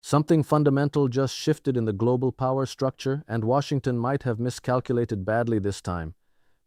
Something fundamental just shifted in the global power structure, and Washington might have miscalculated badly this time.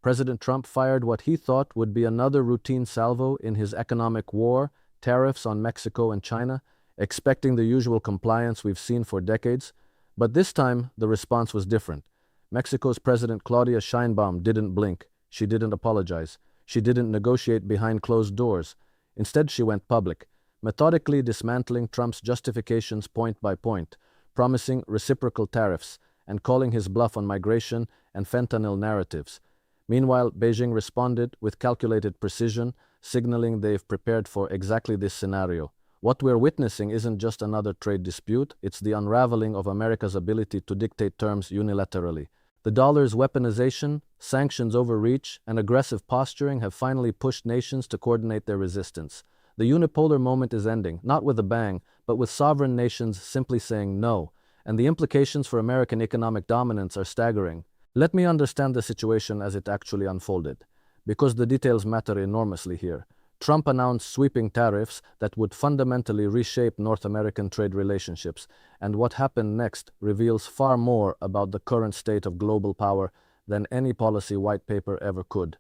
President Trump fired what he thought would be another routine salvo in his economic war, tariffs on Mexico and China, expecting the usual compliance we've seen for decades. But this time, the response was different. Mexico's President Claudia Sheinbaum didn't blink. She didn't apologize. She didn't negotiate behind closed doors. Instead, she went public, methodically dismantling Trump's justifications point by point, promising reciprocal tariffs, and calling his bluff on migration and fentanyl narratives. Meanwhile, Beijing responded with calculated precision, signaling they've prepared for exactly this scenario. What we're witnessing isn't just another trade dispute, it's the unraveling of America's ability to dictate terms unilaterally. The dollar's weaponization, sanctions overreach, and aggressive posturing have finally pushed nations to coordinate their resistance. The unipolar moment is ending, not with a bang, but with sovereign nations simply saying no, and the implications for American economic dominance are staggering. Let me understand the situation as it actually unfolded, because the details matter enormously here. Trump announced sweeping tariffs that would fundamentally reshape North American trade relationships, and what happened next reveals far more about the current state of global power than any policy white paper ever could.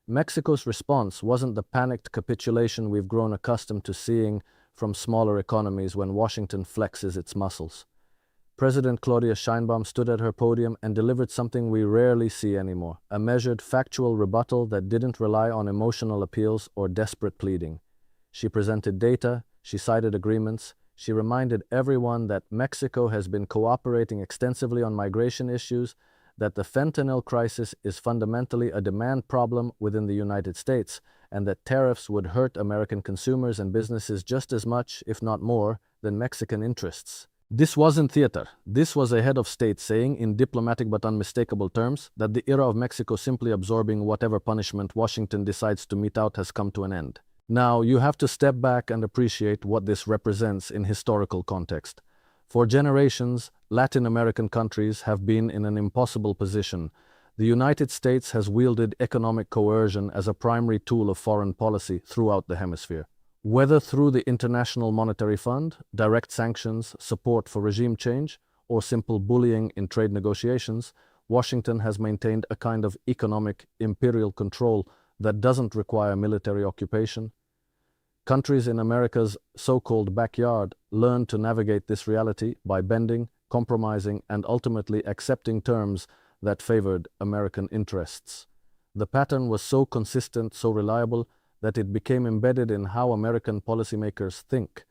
Mexico's response wasn't the panicked capitulation we've grown accustomed to seeing from smaller economies when Washington flexes its muscles. President Claudia Sheinbaum stood at her podium and delivered something we rarely see anymore, a measured, factual rebuttal that didn't rely on emotional appeals or desperate pleading. She presented data, she cited agreements, she reminded everyone that Mexico has been cooperating extensively on migration issues, that the fentanyl crisis is fundamentally a demand problem within the United States, and that tariffs would hurt American consumers and businesses just as much, if not more, than Mexican interests. This wasn't theater. This was a head of state saying, in diplomatic but unmistakable terms, that the era of Mexico simply absorbing whatever punishment Washington decides to mete out has come to an end. Now, you have to step back and appreciate what this represents in historical context. For generations, Latin American countries have been in an impossible position. The United States has wielded economic coercion as a primary tool of foreign policy throughout the hemisphere. Whether through the International Monetary Fund, direct sanctions, support for regime change, or simple bullying in trade negotiations, Washington has maintained a kind of economic imperial control that doesn't require military occupation. Countries in America's so-called backyard learned to navigate this reality by bending, compromising, and ultimately accepting terms that favored American interests. The pattern was so consistent, so reliable, that it became embedded in how American policymakers think.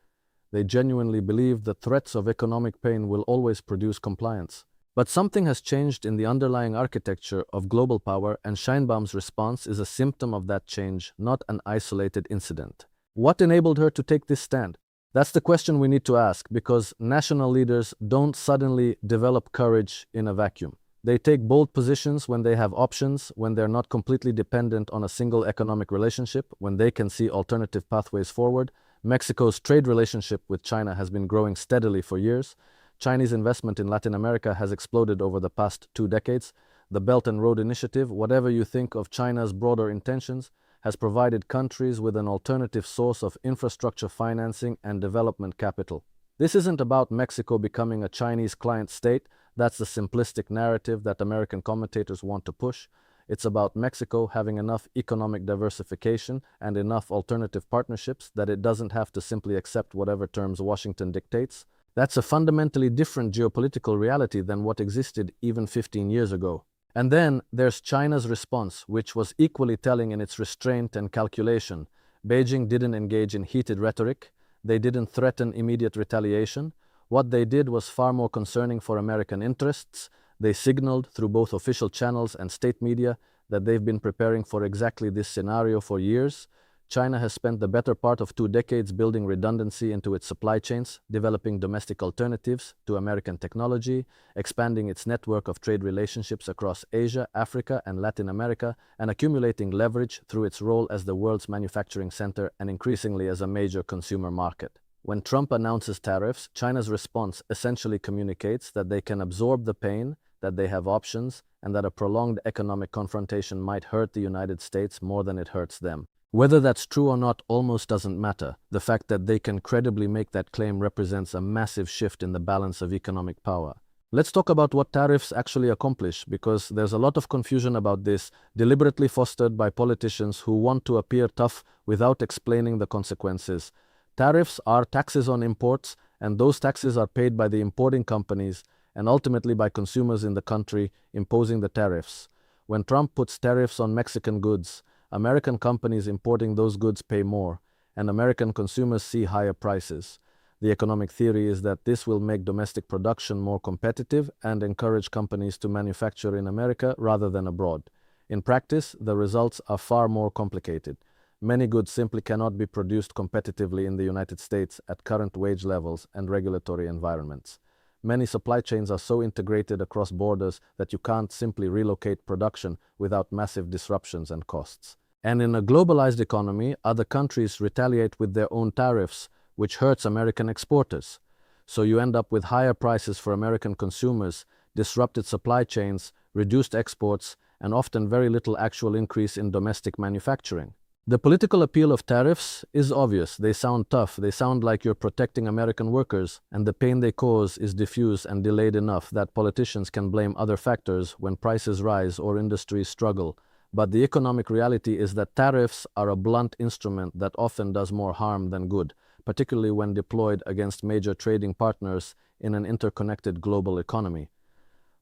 They genuinely believe that threats of economic pain will always produce compliance. But something has changed in the underlying architecture of global power, and Sheinbaum's response is a symptom of that change, not an isolated incident. What enabled her to take this stand? That's the question we need to ask, because national leaders don't suddenly develop courage in a vacuum. They take bold positions when they have options, when they're not completely dependent on a single economic relationship, when they can see alternative pathways forward. Mexico's trade relationship with China has been growing steadily for years. Chinese investment in Latin America has exploded over the past 2 decades. The Belt and Road Initiative, whatever you think of China's broader intentions, has provided countries with an alternative source of infrastructure financing and development capital. This isn't about Mexico becoming a Chinese client state. That's the simplistic narrative that American commentators want to push. It's about Mexico having enough economic diversification and enough alternative partnerships that it doesn't have to simply accept whatever terms Washington dictates. That's a fundamentally different geopolitical reality than what existed even 15 years ago. And then there's China's response, which was equally telling in its restraint and calculation. Beijing didn't engage in heated rhetoric. They didn't threaten immediate retaliation. What they did was far more concerning for American interests. They signaled through both official channels and state media that they've been preparing for exactly this scenario for years. China has spent the better part of 2 decades building redundancy into its supply chains, developing domestic alternatives to American technology, expanding its network of trade relationships across Asia, Africa, and Latin America, and accumulating leverage through its role as the world's manufacturing center and increasingly as a major consumer market. When Trump announces tariffs, China's response essentially communicates that they can absorb the pain, that they have options, and that a prolonged economic confrontation might hurt the United States more than it hurts them. Whether that's true or not almost doesn't matter. The fact that they can credibly make that claim represents a massive shift in the balance of economic power. Let's talk about what tariffs actually accomplish, because there's a lot of confusion about this, deliberately fostered by politicians who want to appear tough without explaining the consequences. Tariffs are taxes on imports, and those taxes are paid by the importing companies and ultimately by consumers in the country imposing the tariffs. When Trump puts tariffs on Mexican goods, American companies importing those goods pay more, and American consumers see higher prices. The economic theory is that this will make domestic production more competitive and encourage companies to manufacture in America rather than abroad. In practice, the results are far more complicated. Many goods simply cannot be produced competitively in the United States at current wage levels and regulatory environments. Many supply chains are so integrated across borders that you can't simply relocate production without massive disruptions and costs. And in a globalized economy, other countries retaliate with their own tariffs, which hurts American exporters. So you end up with higher prices for American consumers, disrupted supply chains, reduced exports, and often very little actual increase in domestic manufacturing. The political appeal of tariffs is obvious. They sound tough, they sound like you're protecting American workers, and the pain they cause is diffuse and delayed enough that politicians can blame other factors when prices rise or industries struggle. But the economic reality is that tariffs are a blunt instrument that often does more harm than good, particularly when deployed against major trading partners in an interconnected global economy.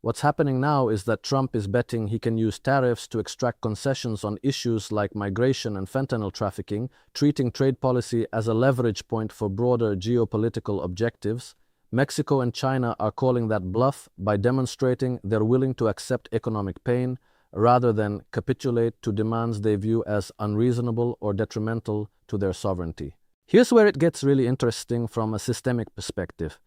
What's happening now is that Trump is betting he can use tariffs to extract concessions on issues like migration and fentanyl trafficking, treating trade policy as a leverage point for broader geopolitical objectives. Mexico and China are calling that bluff by demonstrating they're willing to accept economic pain rather than capitulate to demands they view as unreasonable or detrimental to their sovereignty. Here's where it gets really interesting from a systemic perspective.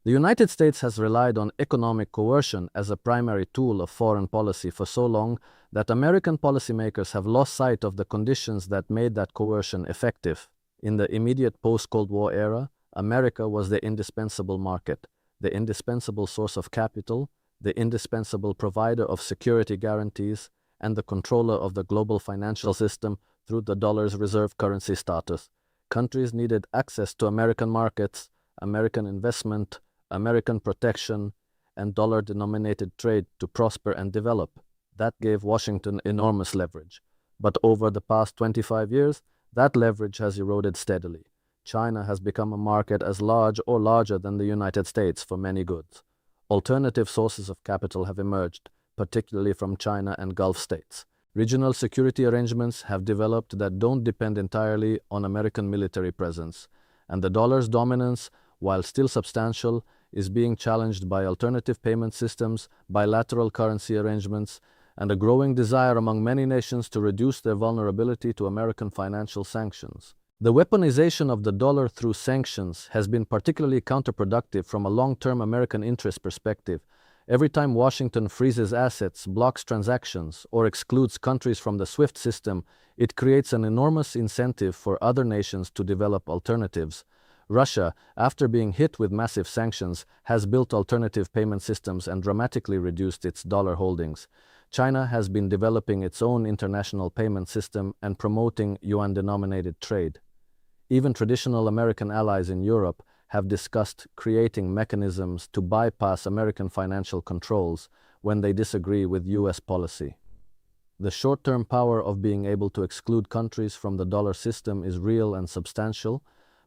The United States has relied on economic coercion as a primary tool of foreign policy for so long that American policymakers have lost sight of the conditions that made that coercion effective. In the immediate post-Cold War era, America was the indispensable market, the indispensable source of capital, the indispensable provider of security guarantees, and the controller of the global financial system through the dollar's reserve currency status. Countries needed access to American markets, American investment, American protection, and dollar-denominated trade to prosper and develop. That gave Washington enormous leverage. But over the past 25 years, that leverage has eroded steadily. China has become a market as large or larger than the United States for many goods. Alternative sources of capital have emerged, particularly from China and Gulf states. Regional security arrangements have developed that don't depend entirely on American military presence, and the dollar's dominance, while still substantial, is being challenged by alternative payment systems, bilateral currency arrangements, and a growing desire among many nations to reduce their vulnerability to American financial sanctions. The weaponization of the dollar through sanctions has been particularly counterproductive from a long-term American interest perspective. Every time Washington freezes assets, blocks transactions, or excludes countries from the SWIFT system, it creates an enormous incentive for other nations to develop alternatives. Russia, after being hit with massive sanctions, has built alternative payment systems and dramatically reduced its dollar holdings. China has been developing its own international payment system and promoting yuan-denominated trade. Even traditional American allies in Europe have discussed creating mechanisms to bypass American financial controls when they disagree with US policy. The short-term power of being able to exclude countries from the dollar system is real and substantial,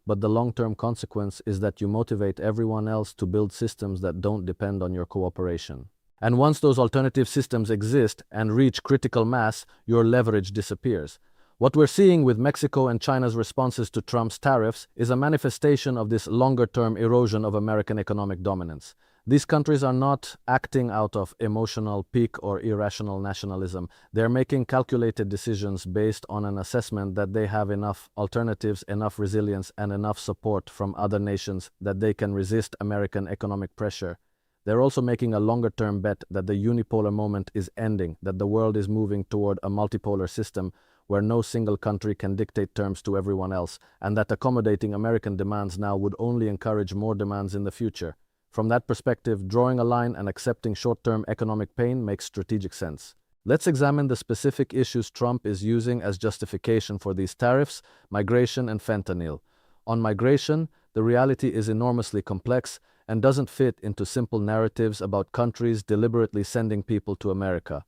but the long-term consequence is that you motivate everyone else to build systems that don't depend on your cooperation. And once those alternative systems exist and reach critical mass, your leverage disappears. What we're seeing with Mexico and China's responses to Trump's tariffs is a manifestation of this longer-term erosion of American economic dominance. These countries are not acting out of emotional pique or irrational nationalism. They're making calculated decisions based on an assessment that they have enough alternatives, enough resilience, and enough support from other nations that they can resist American economic pressure. They're also making a longer-term bet that the unipolar moment is ending, that the world is moving toward a multipolar system where no single country can dictate terms to everyone else, and that accommodating American demands now would only encourage more demands in the future. From that perspective, drawing a line and accepting short-term economic pain makes strategic sense. Let's examine the specific issues Trump is using as justification for these tariffs: migration and fentanyl. On migration, the reality is enormously complex and doesn't fit into simple narratives about countries deliberately sending people to America.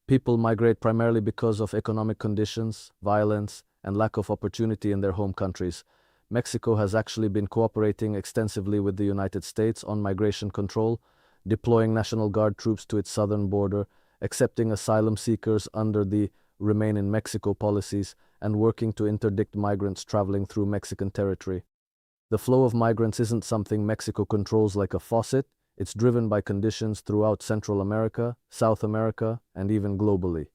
People migrate primarily because of economic conditions, violence, and lack of opportunity in their home countries. Mexico has actually been cooperating extensively with the United States on migration control, deploying National Guard troops to its southern border, accepting asylum seekers under the Remain in Mexico policies, and working to interdict migrants traveling through Mexican territory. The flow of migrants isn't something Mexico controls like a faucet. It's driven by conditions throughout Central America, South America, and even globally.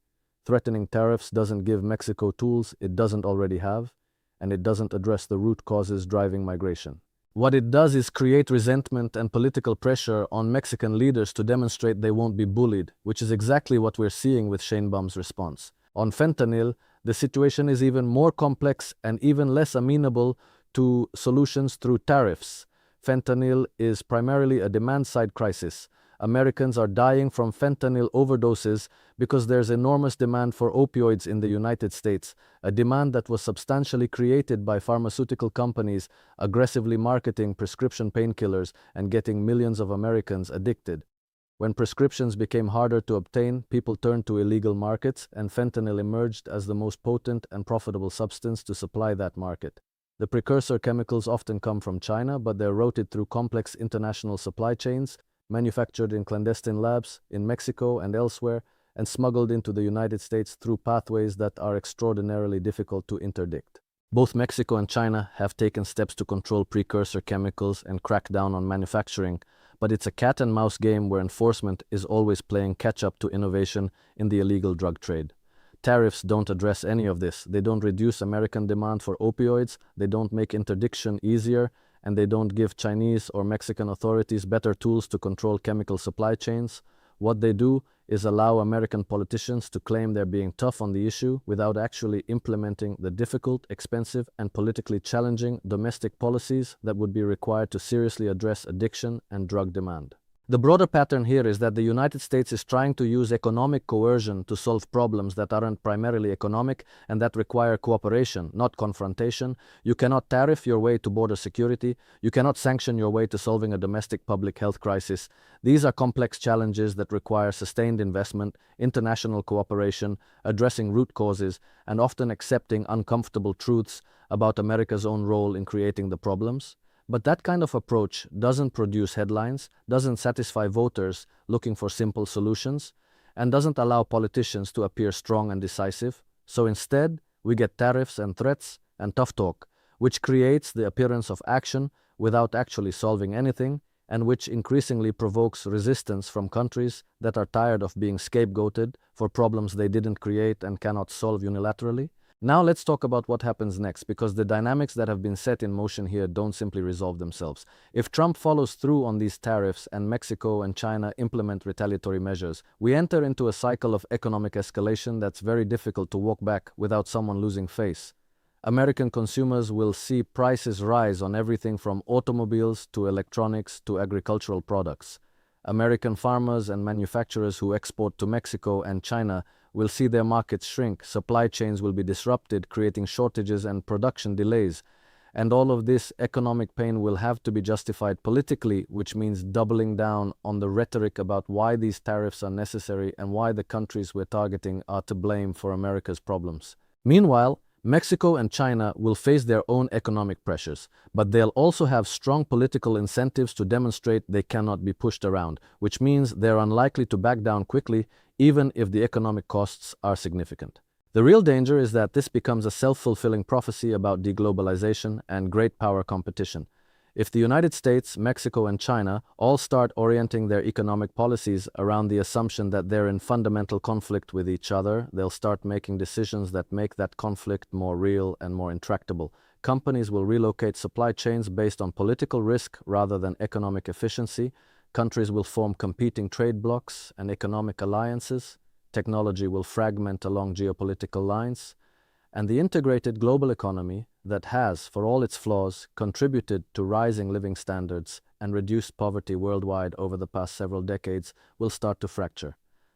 Threatening tariffs doesn't give Mexico tools it doesn't already have, and it doesn't address the root causes driving migration. What it does is create resentment and political pressure on Mexican leaders to demonstrate they won't be bullied, which is exactly what we're seeing with Sheinbaum's response. On fentanyl, the situation is even more complex and even less amenable to solutions through tariffs. Fentanyl is primarily a demand-side crisis. Americans are dying from fentanyl overdoses because there's enormous demand for opioids in the United States, a demand that was substantially created by pharmaceutical companies aggressively marketing prescription painkillers and getting millions of Americans addicted. When prescriptions became harder to obtain, people turned to illegal markets, and fentanyl emerged as the most potent and profitable substance to supply that market. The precursor chemicals often come from China, but they're routed through complex international supply chains, manufactured in clandestine labs in Mexico and elsewhere, and smuggled into the United States through pathways that are extraordinarily difficult to interdict. Both Mexico and China have taken steps to control precursor chemicals and crack down on manufacturing, but it's a cat-and-mouse game where enforcement is always playing catch-up to innovation in the illegal drug trade. Tariffs don't address any of this. They don't reduce American demand for opioids, they don't make interdiction easier, and they don't give Chinese or Mexican authorities better tools to control chemical supply chains. What they do is allow American politicians to claim they're being tough on the issue without actually implementing the difficult, expensive, and politically challenging domestic policies that would be required to seriously address addiction and drug demand. The broader pattern here is that the United States is trying to use economic coercion to solve problems that aren't primarily economic and that require cooperation, not confrontation. You cannot tariff your way to border security. You cannot sanction your way to solving a domestic public health crisis. These are complex challenges that require sustained investment, international cooperation, addressing root causes, and often accepting uncomfortable truths about America's own role in creating the problems. But that kind of approach doesn't produce headlines, doesn't satisfy voters looking for simple solutions, and doesn't allow politicians to appear strong and decisive. So instead, we get tariffs and threats and tough talk, which creates the appearance of action without actually solving anything, and which increasingly provokes resistance from countries that are tired of being scapegoated for problems they didn't create and cannot solve unilaterally. Now let's talk about what happens next, because the dynamics that have been set in motion here don't simply resolve themselves. If Trump follows through on these tariffs and Mexico and China implement retaliatory measures, we enter into a cycle of economic escalation that's very difficult to walk back without someone losing face. American consumers will see prices rise on everything from automobiles to electronics to agricultural products. American farmers and manufacturers who export to Mexico and China will see their markets shrink, supply chains will be disrupted, creating shortages and production delays. And all of this economic pain will have to be justified politically, which means doubling down on the rhetoric about why these tariffs are necessary and why the countries we're targeting are to blame for America's problems. Meanwhile, Mexico and China will face their own economic pressures, but they'll also have strong political incentives to demonstrate they cannot be pushed around, which means they're unlikely to back down quickly, even if the economic costs are significant. The real danger is that this becomes a self-fulfilling prophecy about deglobalization and great power competition. If the United States, Mexico, and China all start orienting their economic policies around the assumption that they're in fundamental conflict with each other, they'll start making decisions that make that conflict more real and more intractable. Companies will relocate supply chains based on political risk rather than economic efficiency. Countries will form competing trade blocs and economic alliances. Technology will fragment along geopolitical lines. And the integrated global economy that has, for all its flaws, contributed to rising living standards and reduced poverty worldwide over the past several decades will start to fracture.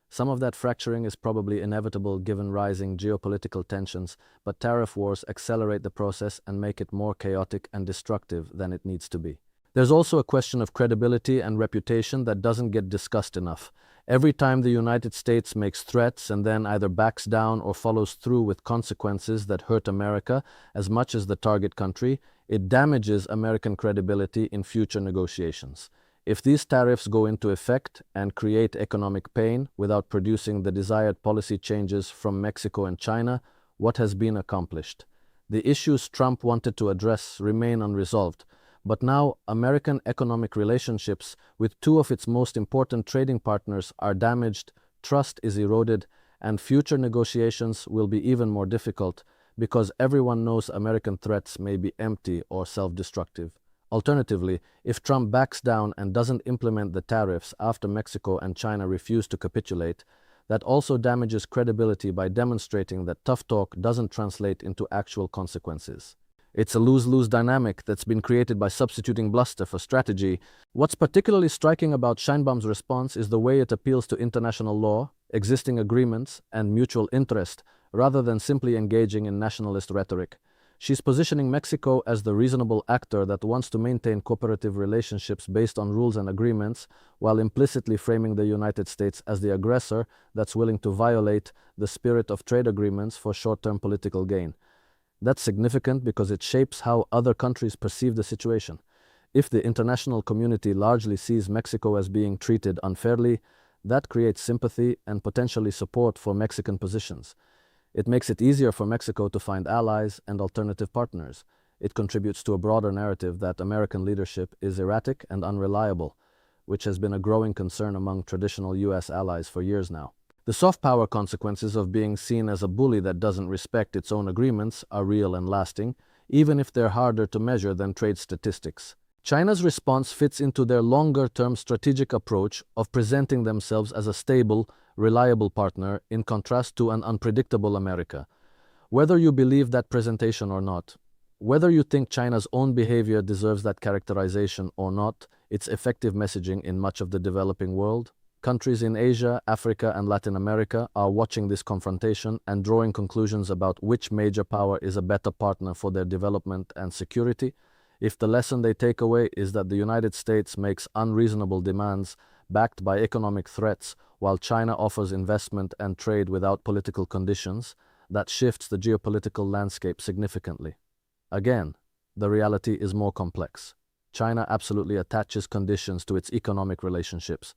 Some of that fracturing is probably inevitable given rising geopolitical tensions, but tariff wars accelerate the process and make it more chaotic and destructive than it needs to be. There's also a question of credibility and reputation that doesn't get discussed enough. Every time the United States makes threats and then either backs down or follows through with consequences that hurt America as much as the target country, it damages American credibility in future negotiations. If these tariffs go into effect and create economic pain without producing the desired policy changes from Mexico and China, what has been accomplished? The issues Trump wanted to address remain unresolved, but now American economic relationships with two of its most important trading partners are damaged, trust is eroded, and future negotiations will be even more difficult because everyone knows American threats may be empty or self-destructive. Alternatively, if Trump backs down and doesn't implement the tariffs after Mexico and China refuse to capitulate, that also damages credibility by demonstrating that tough talk doesn't translate into actual consequences. It's a lose-lose dynamic that's been created by substituting bluster for strategy. What's particularly striking about Sheinbaum's response is the way it appeals to international law, existing agreements, and mutual interest, rather than simply engaging in nationalist rhetoric. She's positioning Mexico as the reasonable actor that wants to maintain cooperative relationships based on rules and agreements, while implicitly framing the United States as the aggressor that's willing to violate the spirit of trade agreements for short-term political gain. That's significant because it shapes how other countries perceive the situation. If the international community largely sees Mexico as being treated unfairly, that creates sympathy and potentially support for Mexican positions. It makes it easier for Mexico to find allies and alternative partners. It contributes to a broader narrative that American leadership is erratic and unreliable, which has been a growing concern among traditional U.S. allies for years now. The soft power consequences of being seen as a bully that doesn't respect its own agreements are real and lasting, even if they're harder to measure than trade statistics. China's response fits into their longer-term strategic approach of presenting themselves as a stable, reliable partner in contrast to an unpredictable America. Whether you believe that presentation or not, whether you think China's own behavior deserves that characterization or not, it's effective messaging in much of the developing world. Countries in Asia, Africa, and Latin America are watching this confrontation and drawing conclusions about which major power is a better partner for their development and security. If the lesson they take away is that the United States makes unreasonable demands backed by economic threats, while China offers investment and trade without political conditions, that shifts the geopolitical landscape significantly. Again, the reality is more complex. China absolutely attaches conditions to its economic relationships,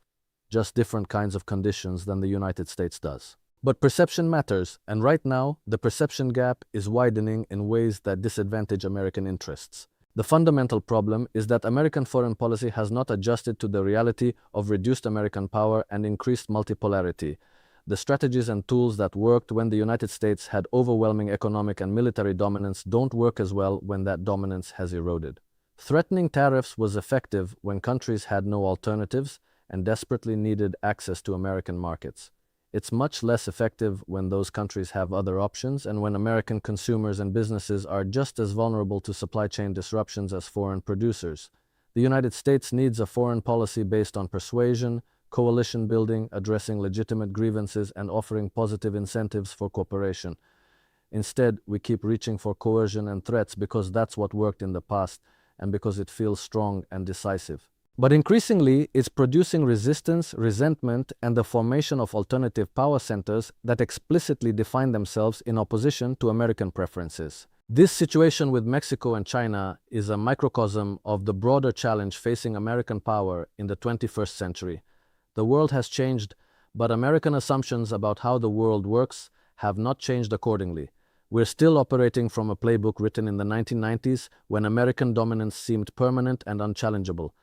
just different kinds of conditions than the United States does. But perception matters, and right now, the perception gap is widening in ways that disadvantage American interests. The fundamental problem is that American foreign policy has not adjusted to the reality of reduced American power and increased multipolarity. The strategies and tools that worked when the United States had overwhelming economic and military dominance don't work as well when that dominance has eroded. Threatening tariffs was effective when countries had no alternatives and desperately needed access to American markets. It's much less effective when those countries have other options and when American consumers and businesses are just as vulnerable to supply chain disruptions as foreign producers. The United States needs a foreign policy based on persuasion, coalition building, addressing legitimate grievances, and offering positive incentives for cooperation. Instead, we keep reaching for coercion and threats because that's what worked in the past and because it feels strong and decisive. But increasingly, it's producing resistance, resentment, and the formation of alternative power centers that explicitly define themselves in opposition to American preferences. This situation with Mexico and China is a microcosm of the broader challenge facing American power in the 21st century. The world has changed, but American assumptions about how the world works have not changed accordingly. We're still operating from a playbook written in the 1990s when American dominance seemed permanent and unchallengeable.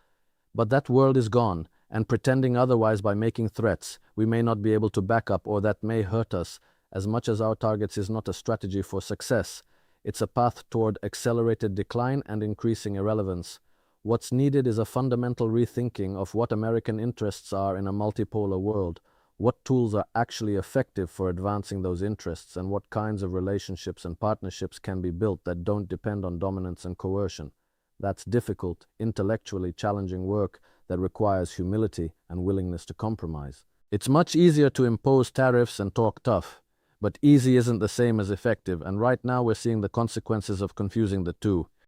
But that world is gone, and pretending otherwise by making threats we may not be able to back up or that may hurt us, as much as our targets is not a strategy for success. It's a path toward accelerated decline and increasing irrelevance. What's needed is a fundamental rethinking of what American interests are in a multipolar world, what tools are actually effective for advancing those interests, and what kinds of relationships and partnerships can be built that don't depend on dominance and coercion. That's difficult, intellectually challenging work that requires humility and willingness to compromise. It's much easier to impose tariffs and talk tough, but easy isn't the same as effective, and right now we're seeing the consequences of confusing the two.